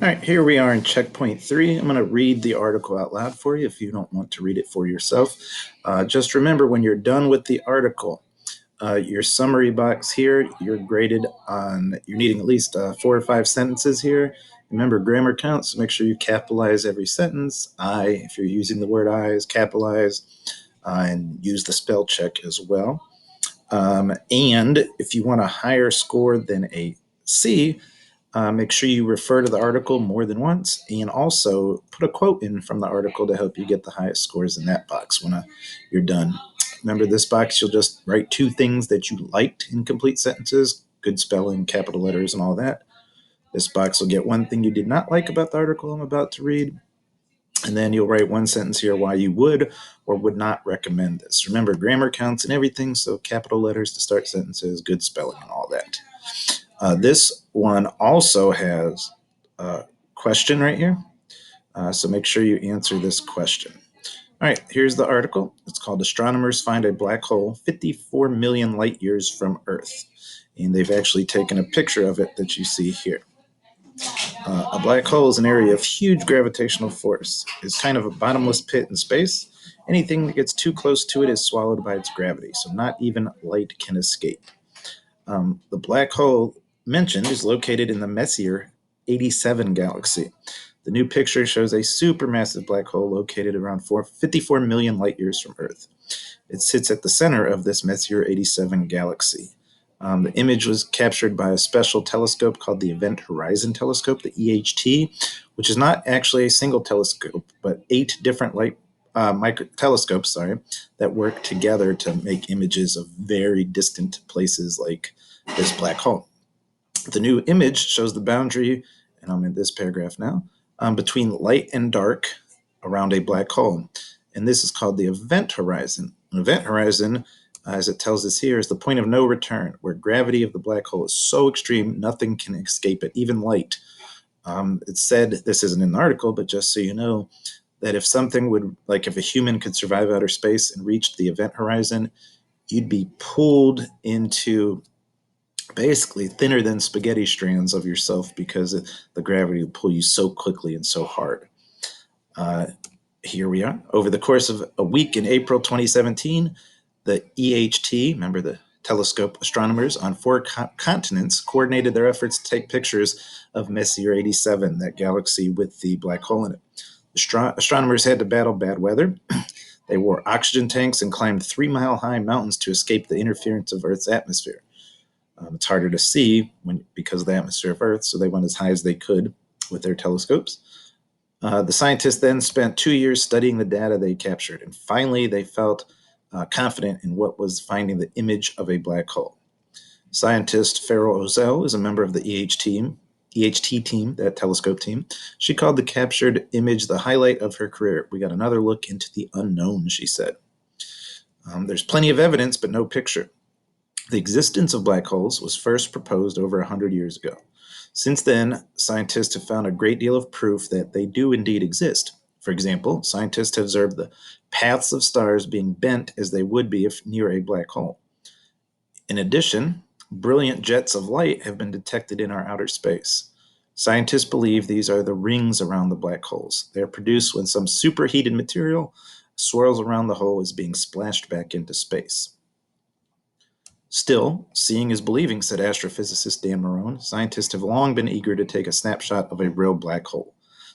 All right, here we are in checkpoint 3. I'm going to read the article out loud for you if you don't want to read it for yourself. Just remember, when you're done with the article, your summary box here, you're graded on, you're needing at least 4 or 5 sentences here. Remember, grammar counts, so make sure you capitalize every sentence. If you're using the word I, is capitalized, and use the spell check as well. And if you want a higher score than a C, make sure you refer to the article more than once, and also put a quote in from the article to help you get the highest scores in that box when you're done. Remember, this box, you'll just write 2 things that you liked in complete sentences, good spelling, capital letters, and all that. This box will get 1 thing you did not like about the article I'm about to read, and then you'll write 1 sentence here why you would or would not recommend this. Remember, grammar counts and everything, so capital letters to start sentences, good spelling, and all that. This one also has a question right here, so make sure you answer this question. All right, here's the article. It's called Astronomers Find a Black Hole 54 Million Light Years from Earth. And they've actually taken a picture of it that you see here. A black hole is an area of huge gravitational force. It's kind of a bottomless pit in space. Anything that gets too close to it is swallowed by its gravity, so not even light can escape. The black hole mentioned is located in the Messier 87 galaxy. The new picture shows a supermassive black hole located around 54 million light years from Earth. It sits at the center of this Messier 87 galaxy. The image was captured by a special telescope called the Event Horizon Telescope, the EHT, which is not actually a single telescope, but 8 different telescopes, that work together to make images of very distant places like this black hole. The new image shows the boundary, and I'm in this paragraph now, between light and dark around a black hole. And this is called the event horizon. An event horizon, as it tells us here, is the point of no return, where gravity of the black hole is so extreme nothing can escape it, even light. It's said, this isn't in the article, but just so you know, that if something would, like if a human could survive outer space and reach the event horizon, you'd be pulled into basically thinner than spaghetti strands of yourself because the gravity will pull you so quickly and so hard. Here we are. Over the course of a week in April 2017, the EHT, remember the telescope astronomers on 4 continents, coordinated their efforts to take pictures of Messier 87, that galaxy with the black hole in it. Astronomers had to battle bad weather. They wore oxygen tanks and climbed 3-mile-high mountains to escape the interference of Earth's atmosphere. It's harder to see because of the atmosphere of Earth, so they went as high as they could with their telescopes. The scientists then spent 2 years studying the data they captured, and finally they felt confident in what was finding the image of a black hole. Scientist Farrell Ozell is a member of the EHT team, that telescope team. She called the captured image the highlight of her career. We got another look into the unknown, she said. There's plenty of evidence, but no picture. The existence of black holes was first proposed over 100 years ago. Since then, scientists have found a great deal of proof that they do indeed exist. For example, scientists have observed the paths of stars being bent as they would be if near a black hole. In addition, brilliant jets of light have been detected in our outer space. Scientists believe these are the rings around the black holes. They are produced when some superheated material swirls around the hole as being splashed back into space. Still, seeing is believing, said astrophysicist Dan Marone. Scientists have long been eager to take a snapshot of a real black hole.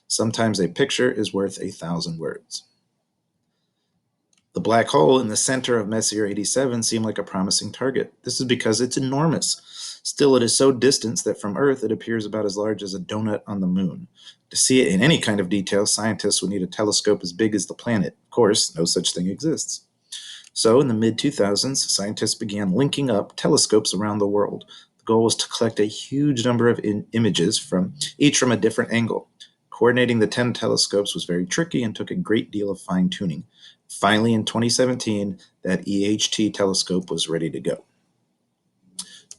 Sometimes a picture is worth 1,000 words. The black hole in the center of Messier 87 seemed like a promising target. This is because it's enormous. Still, it is so distant that from Earth it appears about as large as a donut on the moon. To see it in any kind of detail, scientists would need a telescope as big as the planet. Of course, no such thing exists. So, in the mid-2000s, scientists began linking up telescopes around the world. The goal was to collect a huge number of images, each from a different angle. Coordinating the 10 telescopes was very tricky and took a great deal of fine-tuning. Finally, in 2017, that EHT telescope was ready to go.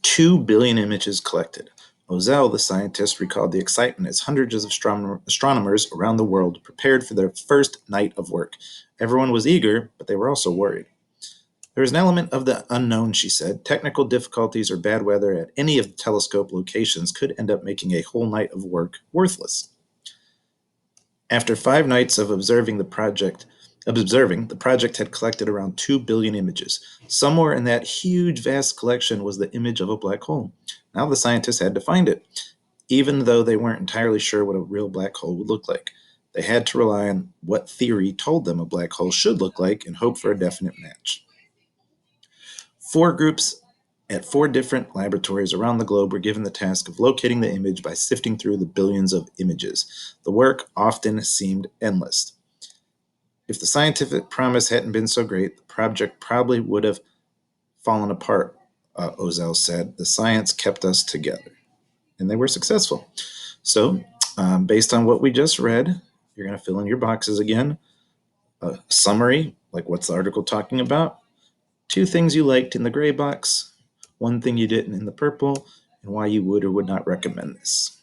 2 billion images collected. Ozell, the scientist, recalled the excitement as hundreds of astronomers around the world prepared for their first night of work. Everyone was eager, but they were also worried. There is an element of the unknown, she said. Technical difficulties or bad weather at any of the telescope locations could end up making a whole night of work worthless. After 5 nights of observing, the project had collected around 2 billion images. Somewhere in that huge, vast collection was the image of a black hole. Now the scientists had to find it, even though they weren't entirely sure what a real black hole would look like. They had to rely on what theory told them a black hole should look like and hope for a definite match. 4 groups at 4 different laboratories around the globe were given the task of locating the image by sifting through the billions of images. The work often seemed endless. If the scientific promise hadn't been so great, the project probably would have fallen apart, Ozell said. The science kept us together. And they were successful. So, based on what we just read, you're going to fill in your boxes again. A summary, like what's the article talking about? 2 things you liked in the gray box, 1 thing you didn't in the purple, and why you would or would not recommend this.